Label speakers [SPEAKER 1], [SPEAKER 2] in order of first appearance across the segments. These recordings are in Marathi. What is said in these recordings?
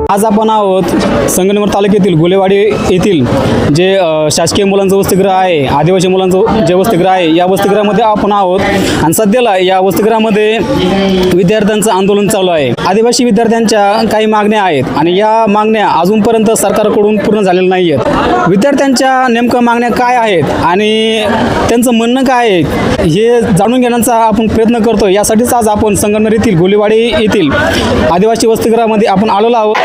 [SPEAKER 1] आज आपण आहोत संगमनेर तालुक्यातील गुलेवाडी येथील जे शासकीय मुलांचं वसतिगृह आहे, आदिवासी मुलांचं जे वसतिगृह आहे, या वसतिगृहामध्ये आपण आहोत आणि सध्याला या वसतिगृहामध्ये विद्यार्थ्यांचं आंदोलन चालू आहे। आदिवासी विद्यार्थ्यांच्या काही मागण्या आहेत आणि या मागण्या अजूनपर्यंत सरकारकडून पूर्ण झालेल्या नाही आहेत। विद्यार्थ्यांच्या नेमकं मागण्या काय आहेत आणि त्यांचं म्हणणं काय आहे हे जाणून घेण्याचा आपण प्रयत्न करतो। यासाठीच आज आपण संगमनेर येथील गुलेवाडी येथील आदिवासी वसतिगृहामध्ये आपण आलेलो आहोत।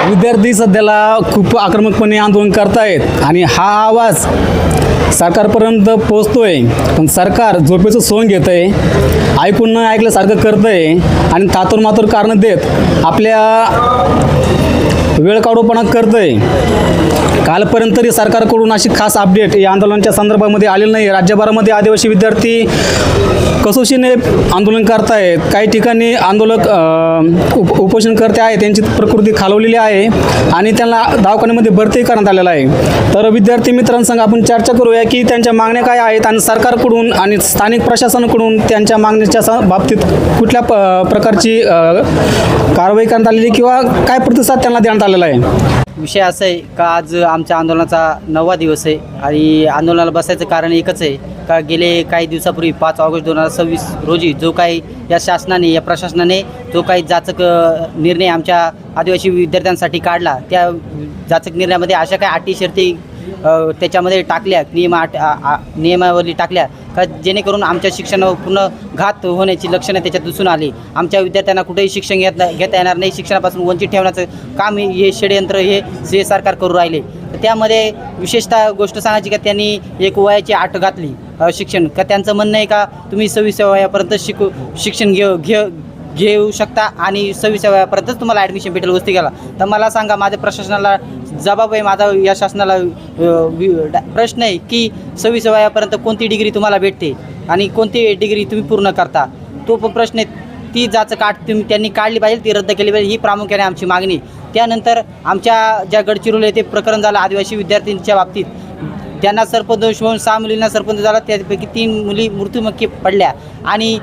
[SPEAKER 1] विद्यार्थी सध्याला खूप आक्रमकपणे आंदोलन करतायत आणि हा आवाज सरकारपर्यंत पोहोचतोय, पण सरकार झोपेचं सोंग घेत आहे, ऐकून न ऐकल्यासारखं करतं आहे आणि तातोरमातोर कारणं देत आपल्या वेळ काढूपणा करतं आहे। कालपर्यंत तरी सरकारकडून अशी खास अपडेट या आंदोलनाच्या संदर्भामध्ये आलेलं नाही। राज्यभरामध्ये आदिवासी विद्यार्थी कसोशीने आंदोलन करतायत, काही ठिकाणी आंदोलक उपोषणकर्ते आहेत, त्यांची प्रकृती खालवलेली आहे आणि त्यांना दवाखान्यामध्ये भरती करण्यात आलेलं आहे। तर विद्यार्थी मित्रांसंग आपण चर्चा करूया की त्यांच्या मागण्या काय आहेत आणि सरकारकडून आणि स्थानिक प्रशासनाकडून त्यांच्या मागण्याच्या बाबतीत कुठल्या प्रकारची कारवाई करण्यात आलेली किंवा काय प्रतिसाद त्यांना देण्यात आलेला आहे।
[SPEAKER 2] विषय असा आहे का आज आमच्या आंदोलनाचा 9वा दिवस आहे आणि आंदोलनाला बसायचं कारण एकच आहे का गेले काही दिवसापूर्वी 5 ऑगस्ट 2026 रोजी जो काही या शासनाने या प्रशासनाने जो काही जाचक निर्णय आमच्या आदिवासी विद्यार्थ्यांसाठी काढला, त्या जाचक निर्णयामध्ये अशा काही अटी शर्ती त्याच्यामध्ये टाकल्या, नियमावली टाकल्या का जेणेकरून आमच्या शिक्षणावर पूर्ण घात होण्याची लक्षणं त्याच्यात दिसून आली। आमच्या विद्यार्थ्यांना कुठेही शिक्षण घेता येणार नाही, शिक्षणापासून वंचित ठेवण्याचं काम हे षडयंत्र हे सरकार करू राहिले। त्यामध्ये विशेषतः गोष्ट सांगायची का त्यांनी एक वयाची अट घातली शिक्षण का, त्यांचं म्हणणं आहे का तुम्ही 26व्या वयापर्यंत शिक्षण घेऊ शकता आणि 26व्या वयापर्यंतच तुम्हाला ॲडमिशन भेटेल वसतिगृहाला। तर मला सांगा, माझ्या प्रशासनाला जबाब आहे, माझा या शासनाला प्रश्न आहे की 26व्या वयापर्यंत कोणती डिग्री तुम्हाला भेटते आणि कोणती डिग्री तुम्ही पूर्ण करता, तो पण प्रश्न आहे। ती जाचक अट त्यांनी काढली पाहिजे, ती रद्द केली पाहिजे, ही प्रामुख्याने आमची मागणी। त्यानंतर आमच्या ज्या गडचिरोली येथे प्रकरण झालं आदिवासी विद्यार्थ्यांच्या बाबतीत, त्यांना सर्पदोष होऊन 6 मुलींना सर्पदोष झाला, त्यापैकी 3 मुली मृत्युमुखी पडल्या आणि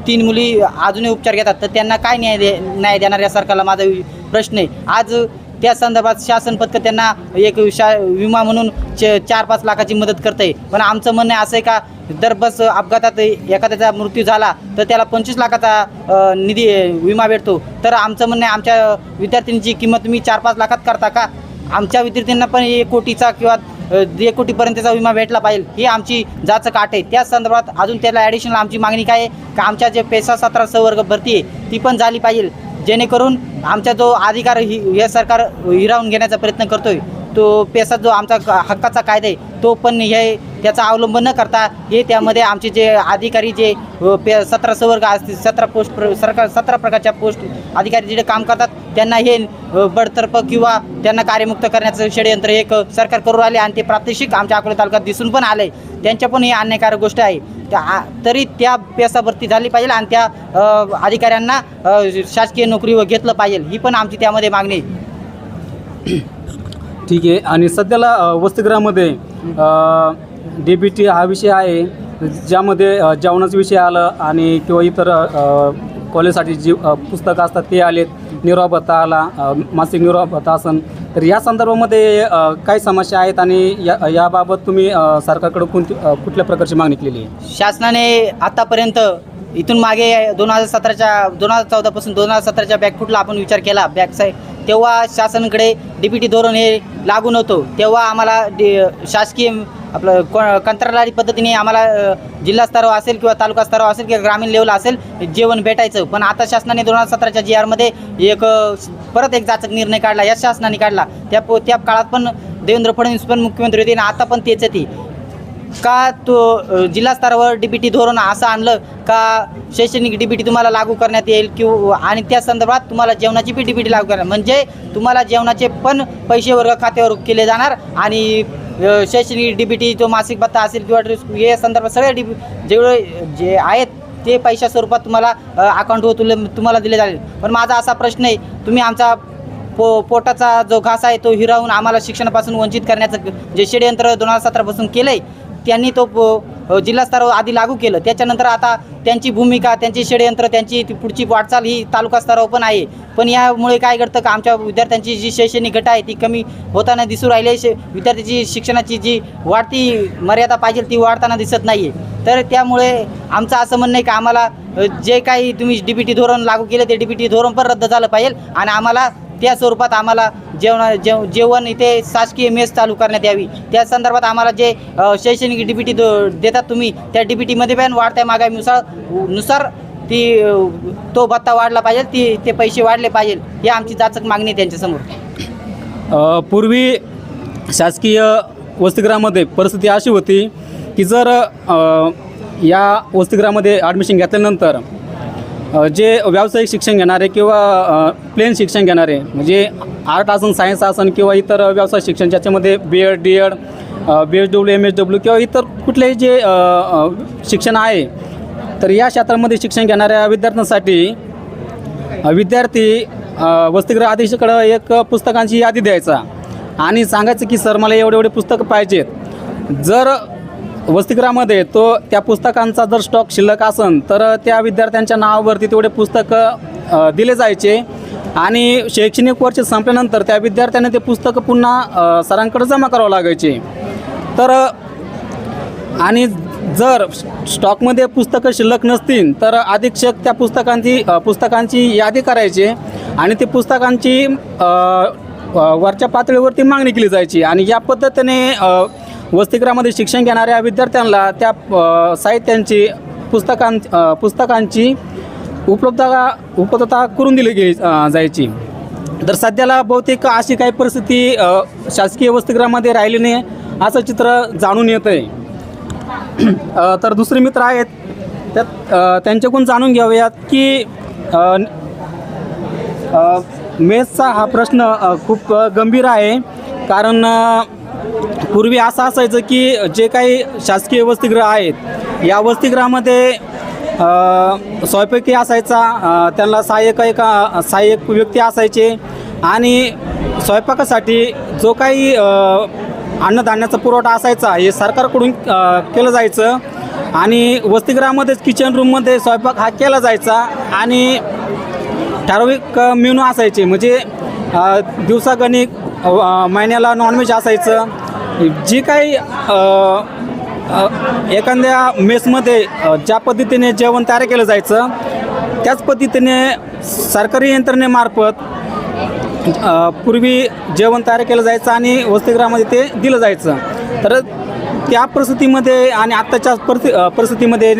[SPEAKER 2] 3 मुली अजूनही उपचार घेतात। तर त्यांना काय न्याय देणार या सरकारला, माझा प्रश्न आहे। आज त्या संदर्भात शासन पथक त्यांना एक विमा म्हणून 4-5 लाखाची मदत करतं आहे, पण आमचं म्हणणं असं आहे का जर बस अपघातात एखाद्याचा मृत्यू झाला तर त्याला 25 लाखाचा निधी विमा भेटतो। तर आमचं म्हणणं आहे आमच्या विद्यार्थ्यांची किंमत तुम्ही 4-5 लाखात करता का? आमच्या विद्यार्थ्यांना पण 1 कोटीचा किंवा 1 कोटीपर्यंतचा विमा भेटला पाहिजे, ही आमची जाचक अट आहे। त्या संदर्भात अजून त्याला ॲडिशनल आमची मागणी काय आहे का आमच्या जे पेसा 17 संवर्ग भरती आहे ती पण झाली पाहिजे, जेणेकरून आमचा जो अधिकार हे सरकार हिरावून घेण्याचा प्रयत्न करतोय, तो पेसा जो आमचा हक्काचा कायदा आहे तो पण त्याचा अवलंब न करता हे त्यामध्ये आमचे जे अधिकारी जे 17 संवर्ग असतील, 17 पोस्ट सरकार 17 प्रकारच्या पोस्ट अधिकारी जे काम करतात त्यांना हे बडतर्फ किंवा त्यांना कार्यमुक्त करण्याचं षडयंत्र एक सरकार करू राहिले आणि ते प्रात्यक्षिक आमच्या अकोला तालुक्यात दिसून पण आलं आहे। त्यांच्या पण ही अन्यायकारक गोष्ट आहे, तरी त्या पेसा भरती झाली पाहिजे आणि त्या अधिकाऱ्यांना शासकीय नोकरीवर घेतलं पाहिजे, ही पण आमची त्यामध्ये मागणी आहे।
[SPEAKER 1] ठीक आहे। आणि सध्याला वसतिगृहामध्ये DBT हा विषय आहे, ज्यामध्ये जेवणाचा विषय आलं आणि किंवा इतर कॉलेजसाठी जी पुस्तकं असतात ते आलेत, निर्वाह भत्ता आला, मासिक निर्वाह भत्ता असन, तर या संदर्भामध्ये काय समस्या आहेत आणि याबाबत तुम्ही सरकारकडे कुठल्या प्रकारची मागणी केलेली आहे?
[SPEAKER 2] शासनाने आतापर्यंत इथून मागे 2014 पासून 2017च्या बॅकफुटला आपण विचार केला, तेव्हा शासनाकडे DBT धोरण हे लागू नव्हतं, तेव्हा आम्हाला शासकीय आपलं कंत्राटदारी पद्धतीने आम्हाला जिल्हा स्तरावर असेल किंवा तालुका स्तरावर असेल किंवा ग्रामीण लेवल असेल जेवण भेटायचं. पण आता शासनाने 2017च्या जी आरमध्ये परत एक जाचक निर्णय काढला, या शासनाने काढला. त्या काळात पण देवेंद्र फडणवीस पण मुख्यमंत्री होते आणि आता पण तेच ती का तो जिल्हा स्तरावर DBT धोरण असं आणलं का शैक्षणिक DBT तुम्हाला लागू करण्यात येईल किंवा आणि त्या संदर्भात तुम्हाला जेवणाची पण DBT लागू करणार, म्हणजे तुम्हाला जेवणाचे पण पैसे वर्ग खात्यावर केले जाणार आणि शैक्षणिक DBT जो मासिक भत्ता असेल किंवा हे संदर्भात सगळे जेवढे जे आहेत ते पैशा स्वरूपात तुम्हाला अकाउंटवर तुम्हाला दिले जाईल. पण माझा असा प्रश्न आहे, तुम्ही आमचा पोटाचा जो घास आहे तो हिरावून आम्हाला शिक्षणापासून वंचित करण्याचं जे षडयंत्र 2017पासून केलं आहे, त्यांनी तो जिल्हा स्तरावर आधी लागू केलं. त्याच्यानंतर आता त्यांची भूमिका, त्यांची षडयंत्र, त्यांची ती पुढची वाटचाल ही तालुका स्तरावर पण आहे. पण यामुळे काय घडतं का आमच्या विद्यार्थ्यांची जी शैक्षणिक गट आहे ती कमी होताना दिसू राहिली. विद्यार्थ्याची शिक्षणाची जी वाढती मर्यादा पाहिजे ती वाढताना दिसत नाही आहे. तर त्यामुळे आमचं असं म्हणणं आहे की आम्हाला जे काही तुम्ही DBT धोरण लागू केले ते DBT धोरण पण रद्द झालं पाहिजे आणि आम्हाला त्या स्वरूपात आम्हाला जेवण इथे शासकीय मेस चालू करण्यात यावी. त्या संदर्भात आम्हाला जे शैक्षणिक DBT देतात तुम्ही, त्या DBTमध्ये पण वाढत्या मागणीनुसार तो भत्ता वाढला पाहिजे, ते पैसे वाढले पाहिजे, ही आमची जाचक मागणी आहे त्यांच्यासमोर.
[SPEAKER 1] पूर्वी शासकीय वसतिगृहामध्ये परिस्थिती अशी होती की जर या वसतिगृहामध्ये ॲडमिशन घेतल्यानंतर जे व्यावसायिक शिक्षण घेणारे किंवा प्लेन शिक्षण घेणारे म्हणजे आर्ट असन, सायन्स असन किंवा इतर व्यवसाय शिक्षण ज्याच्यामध्ये BEd, DEd, BSW, MSW किंवा इतर कुठलेही जे शिक्षण आहे, तर या क्षेत्रामध्ये शिक्षण घेणाऱ्या विद्यार्थ्यांसाठी विद्यार्थी वसतिगृह अधीक्षकाकडं एक पुस्तकांची यादी द्यायचा आणि सांगायचं की सर मला एवढे पुस्तकं पाहिजेत. जर वसतिगृहामध्ये त्या पुस्तकांचा जर स्टॉक शिल्लक असेल तर त्या विद्यार्थ्यांच्या नावावरती तेवढे पुस्तकं दिले जायचे आणि शैक्षणिक वर्ष संपल्यानंतर त्या विद्यार्थ्यांना ते पुस्तकं पुन्हा सरांकडे जमा करावं लागायचे. तर आणि जर स्टॉकमध्ये पुस्तकं शिल्लक नसतील तर अधीक्षक त्या पुस्तकांची यादी करायचे आणि ते पुस्तकांची वरच्या पातळीवरती मागणी केली जायची आणि या पद्धतीने वसतिगृहामध्ये शिक्षण घेणाऱ्या विद्यार्थ्यांना त्या साहित्यांची पुस्तकांची उपलब्धता करून दिली जायची. तर सध्याला बहुतेक अशी काही परिस्थिती शासकीय वसतिगृहामध्ये राहिली नाही असं चित्र जाणून येतं आहे. तर दुसरे मित्र आहेत त्यांच्याकडून जाणून घेऊयात की मेसचा हा प्रश्न खूप गंभीर आहे. कारण पूर्वी असं असायचं की जे काही शासकीय वसतिगृह आहेत या वसतिगृहामध्ये स्वयंपाकी असायचा, त्यांना सहाय्यक व्यक्ती असायचे आणि स्वयंपाकासाठी जो काही अन्नधान्याचा पुरवठा असायचा हे सरकारकडून केलं जायचं आणि वसतिगृहामध्येच किचन रूममध्ये स्वयंपाक हा केला जायचा आणि ठराविक मेनू असायचे, म्हणजे दिवसागणिक महिन्याला नॉनव्हेज असायचं. जी काही एखाद्या मेसमध्ये ज्या पद्धतीने जेवण तयार केलं जायचं त्याच पद्धतीने सरकारी यंत्रणेमार्फत पूर्वी जेवण तयार केलं जायचं आणि वसतिगृहामध्ये ते दिलं जायचं. तर त्या परिस्थितीमध्ये आणि आत्ताच्या परिस्थितीमध्ये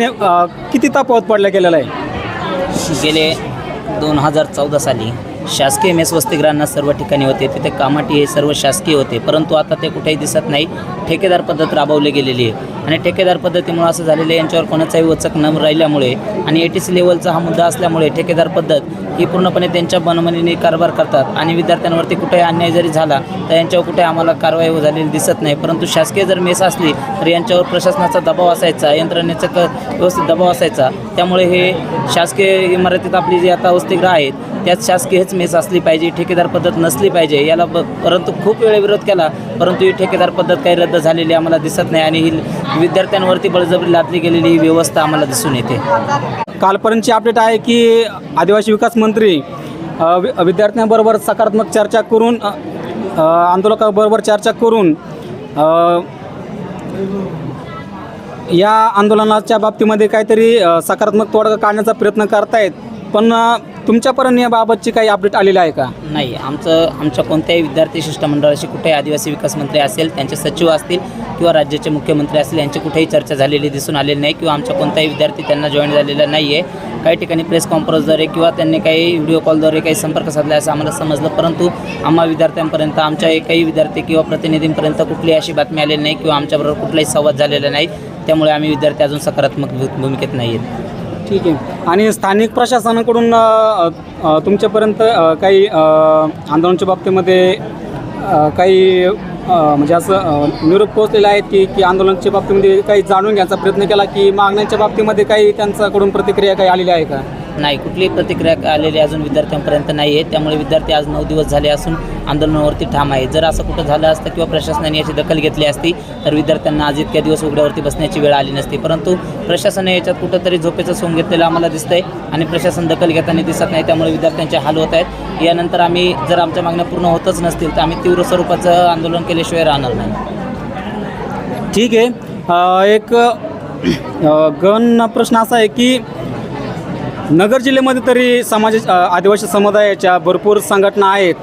[SPEAKER 1] किती तफावत पडला गेलेला आहे.
[SPEAKER 3] गेले 2014 साली शासकीय मेस वसतिगृहांना सर्व ठिकाणी होते, तिथे कामाटी हे सर्व शासकीय होते, परंतु आता ते कुठेही दिसत नाही. ठेकेदार पद्धत राबवली गेलेली आहे आणि ठेकेदार पद्धतीमुळे असं झालेलं आहे यांच्यावर कोणाचाही वचक न राहिल्यामुळे आणि ATC लेवलचा हा मुद्दा असल्यामुळे ठेकेदार पद्धत ही पूर्णपणे त्यांच्या मनमानीने कारभार करतात आणि विद्यार्थ्यांवरती कुठेही अन्याय जरी झाला तर यांच्यावर कुठे आम्हाला कारवाई झालेली दिसत नाही. परंतु शासकीय जर मेस असली तर यांच्यावर प्रशासनाचा दबाव असायचा, यंत्रणेचा व्यवस्थित दबाव असायचा. त्यामुळे हे शासकीय इमारतीत आपली जी आता वसतिगृह आहेत त्यात शासकीयच मेस असली पाहिजे, ठेकेदार पद्धत नसली पाहिजे याला परंतु खूप वेळा विरोध केला, परंतु ही ठेकेदार पद्धत काही रद्द झालेली आम्हाला दिसत नाही आणि ही विद्यार्थ्यांवरती बळजबरी लादली गेलेली ही व्यवस्था आम्हाला दिसून येते.
[SPEAKER 1] कालपर्यंतची अपडेट आहे की आदिवासी विकास मंत्री विद्यार्थ्यांबरोबर सकारात्मक चर्चा करून आंदोलकाबरोबर चर्चा करून या आंदोलनाच्या बाबतीमध्ये काहीतरी सकारात्मक तोडगा काढण्याचा प्रयत्न करतायत, पण तुमच्यापर्यंत याबाबतची काही अपडेट आलेली आहे का?
[SPEAKER 3] नाही, आमच्या कोणत्याही विद्यार्थी शिष्टमंडळाशी कुठेही आदिवासी विकास मंत्री असेल, त्यांचे सचिव असतील किंवा राज्याचे मुख्यमंत्री असतील, यांची कुठेही चर्चा झालेली दिसून आलेली नाही किंवा आमच्या कोणताही विद्यार्थी त्यांना जॉईन झालेला नाही आहे. काही ठिकाणी प्रेस कॉन्फरन्सद्वारे किंवा त्यांनी काही व्हिडिओ कॉलद्वारे काही संपर्क साधला असं आम्हाला समजलं, परंतु आम्हा विद्यार्थ्यांपर्यंत, आमच्या काही विद्यार्थी किंवा प्रतिनिधींपर्यंत कुठलीही अशी बातमी आलेली नाही किंवा आमच्याबरोबर कुठलाही संवाद झालेला नाही. त्यामुळे आम्ही विद्यार्थी अजून सकारात्मक भूमिकेत नाही आहेत.
[SPEAKER 1] ठीक आहे. आणि स्थानिक प्रशासनाकडून तुमच्यापर्यंत काही आंदोलनाच्या बाबतीमध्ये काही म्हणजे असं निरोप पोहोचलेला आहे की आंदोलनाच्या बाबतीमध्ये काही जाणून घ्यायचा प्रयत्न केला की मागण्यांच्या बाबतीमध्ये काही त्यांच्याकडून प्रतिक्रिया काही आलेली आहे का?
[SPEAKER 3] नाही, कुठलीही प्रतिक्रिया आलेली अजून विद्यार्थ्यांपर्यंत नाही आहे. त्यामुळे विद्यार्थी आज 9 दिवस झाले असून आंदोलनावरती ठाम आहे. जर असं कुठं झालं असतं किंवा प्रशासनाने याची दखल घेतली असती तर विद्यार्थ्यांना आज इतक्या दिवस उघड्यावरती बसण्याची वेळ आली नसती. परंतु प्रशासनाने याच्यात कुठंतरी झोपेचं सोंग घेतलेलं आम्हाला दिसतंय आणि प्रशासन दखल घेताना दिसत नाही. त्यामुळे विद्यार्थ्यांचे हाल होत आहेत. यानंतर आम्ही जर आमच्या मागण्या पूर्ण होतच नसतील तर आम्ही तीव्र स्वरूपाचं आंदोलन केल्याशिवाय राहणार नाही.
[SPEAKER 1] ठीक आहे. एक गण प्रश्न असा आहे की नगर जिल्ह्यामध्ये तरी आदिवासी समुदायाच्या भरपूर संघटना आहेत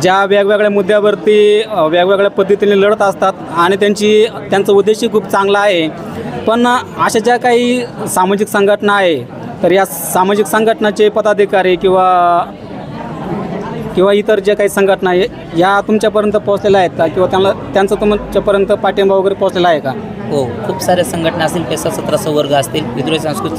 [SPEAKER 1] ज्या वेगवेगळ्या मुद्द्यावरती वेगवेगळ्या पद्धतीने लढत असतात आणि त्यांचं उद्देश खूप चांगला आहे. पण अशा ज्या काही सामाजिक संघटना आहे तर या सामाजिक संघटनाचे पदाधिकारी किंवा इतर ज्या काही संघटना आहे या तुमच्यापर्यंत पोहोचलेल्या आहेत का किंवा त्यांचा तुमच्यापर्यंत पाठिंबा वगैरे पोहोचलेला आहे का?
[SPEAKER 3] हो, खूप साऱ्या संघटना असतील, पेसा 1700 वर्ग असतील, विद्रोही सांस्कृतिक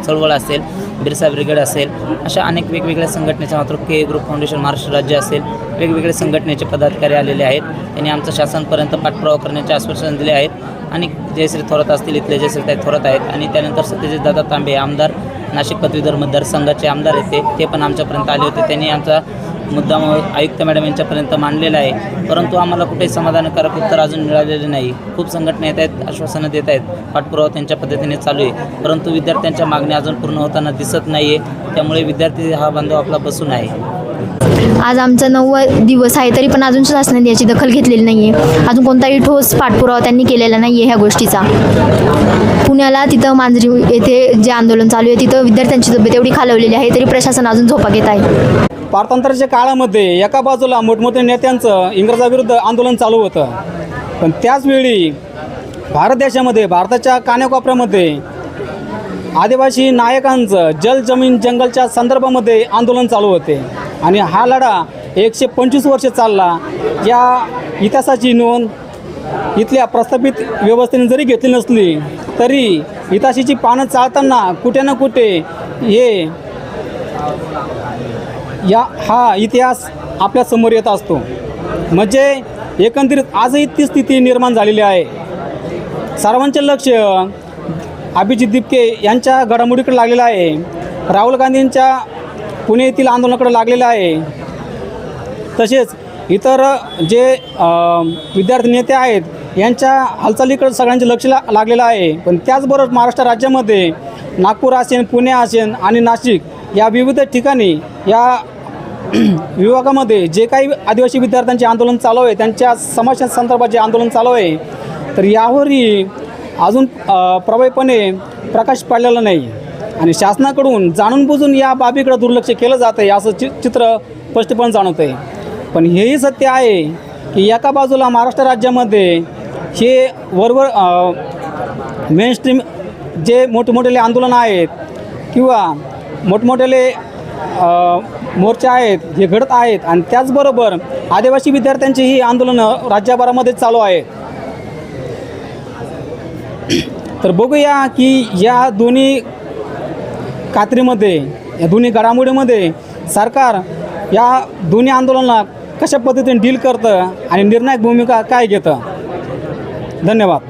[SPEAKER 3] चळवळ असेल, बिरसा ब्रिगेड असेल, अशा अनेक वेगवेगळ्या संघटनेच्या मात्र के ग्रुप फाउंडेशन महाराष्ट्र राज्य असेल, वेगवेगळे संघटनेचे पदाधिकारी आलेले आहेत. त्यांनी आमचं शासनपर्यंत पाठपुरावा करण्याचे आश्वासन दिले आहेत. आणि जयश्री थोरात असतील, इथले जयश्रीताई थोरात आहेत आणि त्यानंतर सत्यजित दादा तांबे आमदार नाशिक पदवीधर मतदारसंघाचे आमदार आहेत, ते पण आमच्यापर्यंत आले होते. त्यांनी आमचा मुद्दा आयुक्त मॅडम यांच्यापर्यंत मांडलेला आहे. परंतु आम्हाला कुठेही समाधानकारक उत्तर अजून मिळालेले नाही. खूप संघटना येत आहेत, आश्वासनं देत आहेत, पाठपुरावा त्यांच्या पद्धतीने चालू आहे, परंतु विद्यार्थ्यांच्या मागण्या अजून पूर्ण होताना दिसत नाही आहे. त्यामुळे विद्यार्थी हा बांधव आपला बसून आहे.
[SPEAKER 4] आज आमचा 9वा दिवस आहे तरी पण अजून शासनाने याची दखल घेतलेली नाही आहे. अजून कोणताही ठोस पाठपुरावा त्यांनी केलेला नाही आहे ह्या गोष्टीचा. पुण्याला तिथं मांजरी येथे जे आंदोलन चालू आहे तिथं विद्यार्थ्यांची तब्येत एवढी खालवलेली आहे तरी प्रशासन अजून झोपा घेत आहे.
[SPEAKER 1] पारतंत्र्याच्या काळामध्ये एका बाजूला मोठमोठ्या नेत्यांचं इंग्रजाविरुद्ध आंदोलन चालू होतं, पण त्याचवेळी भारत देशामध्ये, भारताच्या कानाकोपऱ्यामध्ये आदिवासी नायकांचं जल जमीन जंगलच्या संदर्भामध्ये आंदोलन चालू होते. आणि हा लढा 125 वर्ष चालला. या इतिहासाची नोंद इथल्या प्रस्थापित व्यवस्थेने जरी घेतली नसली तरी इतिहासाची पानं चालताना कुठे ना कुठे हा इतिहास आपल्या समोर येत असतो. म्हणजे एकंदरीत आजही ती स्थिती निर्माण झालेली आहे. सर्वांचे लक्ष अभिजित दिपके यांच्या घडामोडीकडे लागलेलं आहे, राहुल गांधींच्या पुणे येथील आंदोलनाकडे लागलेलं आहे. तसेच इतर जे विद्यार्थी नेते आहेत यांच्या हालचालीकडे सगळ्यांचे लक्ष लागलेलं आहे. पण त्याचबरोबर महाराष्ट्र राज्यामध्ये नागपूर असेल, पुणे असेल आणि नाशिक या विविध ठिकाणी या विभागामध्ये जे काही आदिवासी विद्यार्थ्यांचे आंदोलन चालू आहे, त्यांच्या समस्यांसंदर्भात जे आंदोलन चालू आहे, तर यावरही अजून प्रभावीपणे प्रकाश पाडलेला नाही आणि शासनाकडून जाणून बुजून या बाबीकडे दुर्लक्ष केलं जातं आहे असं चित्र स्पष्टपणे जाणवतं आहे. पण हेही सत्य आहे की एका बाजूला महाराष्ट्र राज्यामध्ये हे मेनस्ट्रीम जे मोठमोठे आंदोलनं आहेत किंवा मोठमोठे मोर्चा आहेत हे घडत आहेत आणि त्याचबरोबर आदिवासी विद्यार्थ्यांचीही आंदोलनं राज्यभरामध्ये चालू आहेत. तर बघूया की या दोन्ही कात्रीमध्ये, या दोन्ही घडामोडीमध्ये सरकार या दोन्ही आंदोलनाला कशा पद्धतीने डील करतं आणि निर्णायक भूमिका काय घेतं. धन्यवाद.